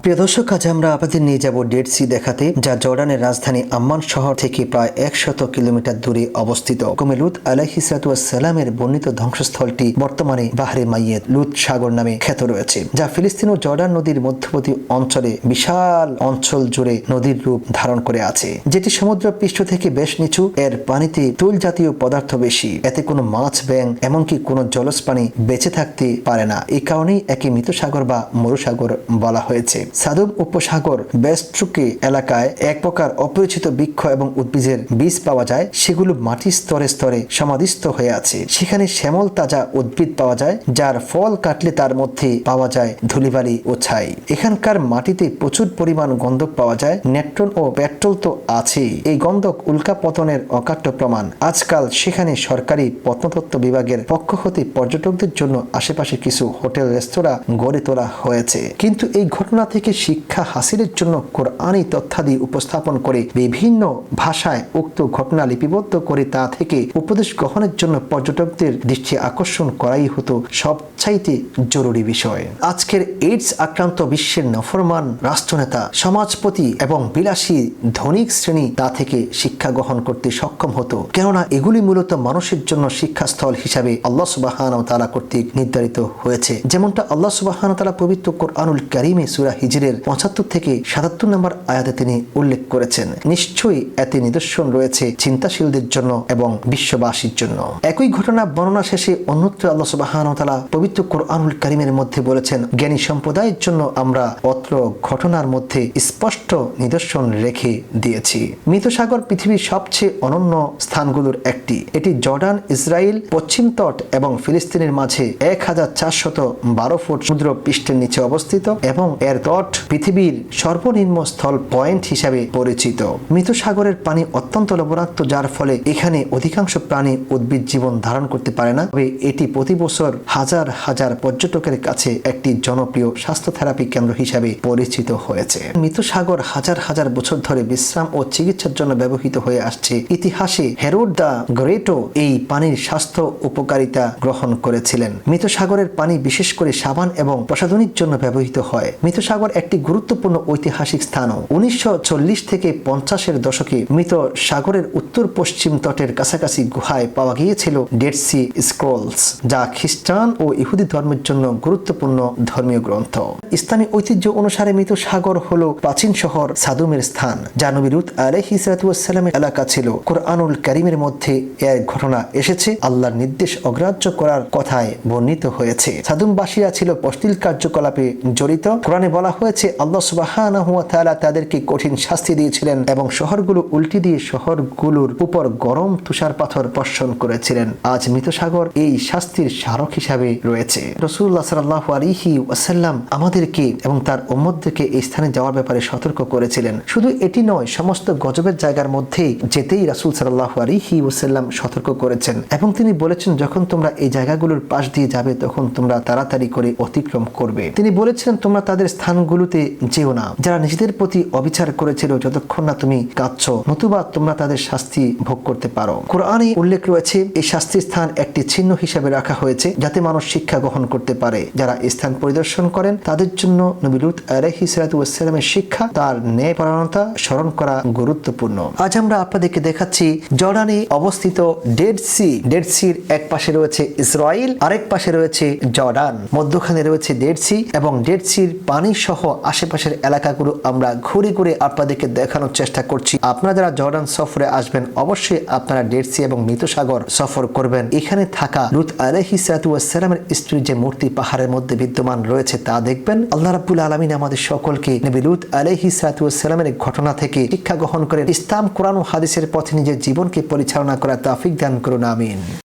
প্রিয় দর্শক, আজ আমরা আপনাদের নিয়ে যাব ডেড সি দেখাতে, যা জর্ডানের রাজধানী আম্মান শহর থেকে প্রায় 100 কিলোমিটার দূরে অবস্থিত। কমে লুত আলাইহিসসালামের বর্ণিত ধ্বংসস্থলটি বর্তমানে বাহরে মাইয়েত লুত সাগর নামে খ্যাত রয়েছে, যা ফিলিস্তিন ও জর্ডান নদীর মধ্যবর্তী অঞ্চলে বিশাল অঞ্চল জুড়ে নদীর রূপ ধারণ করে আছে, যেটি সমুদ্র পৃষ্ঠ থেকে বেশ নিচু। এর পানিতে তৈল জাতীয় পদার্থ বেশি, এতে কোনো মাছ, ব্যাঙ এমনকি কোনো জলজ প্রাণী বেঁচে থাকতে পারে না। এই কারণেই একে মৃত সাগর বা মরুসাগর বলা হয়েছে। সাদুম উপসাগর বেস্ট্রুকে এলাকায় এক প্রকার অপরিচিত বৃক্ষ এবং উদ্ভিদের বীজ পাওয়া যায়, সেগুলো মাটির স্তরে স্তরে সমাধিস্থ হয়ে আছে। সেখানে শ্যামল তাজা উদ্ভিদ পাওয়া যায়, যার ফল কাটলে তার মধ্যে পাওয়া যায় ধুলিবালি ও ছাই। এখানকার মাটিতে প্রচুর পরিমাণ গন্ধক পাওয়া যায়। নেট্রন ও পেট্রোল তো আছেই। এই গন্ধক উল্কা পতনের অকাট্য প্রমাণ। আজকাল সেখানে সরকারি প্রত্নতত্ত্ব বিভাগের পক্ষ হতে পর্যটকদের জন্য আশেপাশে কিছু হোটেল, রেস্তোরাঁ গড়ে তোলা হয়েছে। কিন্তু এই ঘটনা থেকে শিক্ষা হাসিলের জন্য কোরআনী তথ্যাদি উপস্থাপন করে বিভিন্ন ভাষায় উক্ত ঘটনা লিপিবদ্ধ করে তা থেকে উপদেশ গ্রহণের জন্য পর্যটকদের দৃষ্টি আকর্ষণ করাই হতো সবচাইতে জরুরি বিষয়। আজকের এইডস আক্রান্ত বিশ্বের নফরমান রাষ্ট্রনেতা, সমাজপতি এবং বিলাসী ধনিক শ্রেণী তা থেকে শিক্ষা গ্রহণ করতে সক্ষম হতো, কেননা এগুলি মূলত মানুষের জন্য শিক্ষাস্থল হিসাবে আল্লাহ সুবহানাহু ওয়া তাআলা কর্তৃক নির্ধারিত হয়েছে। যেমনটা আল্লাহ সুবহানাহু ওয়া তাআলা পবিত্র কোরআনুল কারীমে সূরা হিজরের 75 থেকে 77 নম্বর আয়াতে তিনি উল্লেখ করেছেন, নিশ্চয়ই এতে নিদর্শন রয়েছে চিন্তাশীলদের জন্য এবং বিশ্ববাসীর জন্য। একই ঘটনা বর্ণনা শেষে অন্যত্র আল্লাহ সুবহানাহু ওয়া তাআলা পবিত্র কোরআনুল কারীমের মধ্যে বলেছেন, জ্ঞানী সম্প্রদায়ের জন্য আমরা অত্র ঘটনার মধ্যে স্পষ্ট নিদর্শন রেখে দিয়েছি। মৃত সাগর পৃথিবীর সবচেয়ে অনন্য স্থানগুলোর একটি। এটি জর্ডান, ইসরায়েল, পশ্চিম তট এবং ফিলিস্তিনের মাঝে 1412 ফুট সমুদ্র পৃষ্ঠের নিচে অবস্থিত এবং এর তট পৃথিবীর সর্বনিম্ন স্থল পয়েন্ট হিসাবে পরিচিত। মৃত সাগরের পানি অত্যন্ত লবণাক্ত, যার ফলে এখানে অধিকাংশ প্রাণী উদ্ভিদ জীবন ধারণ করতে পারে না। তবে এটি প্রতি বছর হাজার হাজার পর্যটকের কাছে একটি জনপ্রিয় স্বাস্থ্য থেরাপি কেন্দ্র হিসাবে পরিচিত হয়েছে। মৃত সাগর হাজার হাজার বছর ধরে বিশ্রাম ও চিকিৎসার জন্য ব্যবহৃত হয়ে আসছে। ইতিহাসে হেরোড দ্য গ্রেটও এই পানির স্বাস্থ্য উপকারিতা গ্রহণ করেছিলেন। মৃত সাগরের পানি বিশেষ করে সাবান এবং প্রসাধনীর জন্য ব্যবহৃত হয়। মৃত সাগর একটি গুরুত্বপূর্ণ ঐতিহাসিক স্থানও। 1940 থেকে 50-এর দশকে মৃত সাগরের উত্তর পশ্চিম তটের কাছাকাছি গুহায় পাওয়া গিয়েছিল ডেড সি স্ক্রোলস, যা খ্রিস্টান ও ইহুদি ধর্মের জন্য গুরুত্বপূর্ণ ধর্মীয় গ্রন্থ। ইসলামী ঐতিহ্য অনুসারে মৃত সাগর হলো প্রাচীন শহর সাদুমের স্থান, যা নবী লূত আলাইহিসসালামের এলাকা ছিল। কোরআনুল কারীমের মধ্যে এর ঘটনা এসেছে আল্লাহর নির্দেশ অগ্রাহ্য করার কথায় বর্ণিত হয়েছে। সাদুমবাসীরা ছিল অশ্লীল কার্যকলাপে জড়িত। কোরআনে বলা হয়েছে আল্লাহ সুবহানাহু ওয়া তাআলা তাদেরকে কঠিন শাস্তি দিয়েছিলেন এবং শহরগুলো উল্টে দিয়ে শহরগুলোর উপর গরম তুষার পাথর বর্ষণ করেছিলেন। আজ মৃত সাগর এই শাস্তির স্মারক হিসাবে রয়েছে। রাসূলুল্লাহ সাল্লাল্লাহু আলাইহি ওয়াসাল্লাম আমাদেরকে এবং তার উম্মতদেরকে এই স্থানে যাওয়ার ব্যাপারে সতর্ক করেছিলেন। শুধু এটি নয়, সমস্ত গজবের জায়গার মধ্যে যেতেই রাসূল সাল্লাল্লাহু আলাইহি ওয়াসাল্লাম সতর্ক করেছেন এবং তিনি বলেছেন, যখন তোমরা এই জায়গাগুলোর পাশ দিয়ে যাবে তখন তোমরা তাড়াতাড়ি করে অতিক্রম করবে। তিনি বলেছিলেন, তোমরা তাদের স্থানগুলোতে যেও না যারা নিজেদের প্রতি অবিচার করেছিল, যতক্ষণ না তুমি কাঁদছ, নতুবা তোমরা তাদের শাস্তি ভোগ করতে পারো। কোরআনে উল্লেখ রয়েছে এই শাস্তির স্থান একটি চিহ্ন হিসেবে রাখা হয়েছে, যাতে মানুষ শিক্ষা গ্রহণ করতে পারে। যারা স্থান পরিদর্শন করেন তাদের জন্য নবী লূত আলাইহিসসালামের শিক্ষা, তার ন্যায়পরায়ণতা স্মরণ করা গুরুত্বপূর্ণ। আজ আমরা আপনাদেরকে দেখাচ্ছি জর্ডানে অবস্থিত ডেড সি। ডেড সির এক পাশে রয়েছে ইসরায়েল, আরেক পাশে রয়েছে জর্ডান, মধ্যখানে রয়েছে ডেড সি এবং ডেড সির পানি সহ আশেপাশের এলাকাগুলো আমরা ঘুরে ঘুরে আপনাদেরকে দেখানোর চেষ্টা করছি। আপনারা যারা জর্ডান সফরে আসবেন অবশ্যই আপনারা ডেড সি এবং মৃত সাগর সফর করবেন। এখানে থাকা লূত আলাইহিসসালামের স্ত্রীর যে মূর্তি পাহাড়ের মধ্যে বিদ্যমান রয়েছে তা দেখবেন। আল্লাহ রাব্বুল আলামিন আমাদের সকলকে নবী লূত আলাইহিসসালামের ঘটনা থেকে শিক্ষা গ্রহণ করে ইসলাম, কোরআন ও হাদিসের পথে নিজের জীবনকে পরিচালনা করার তৌফিক দান করুন, আমিন।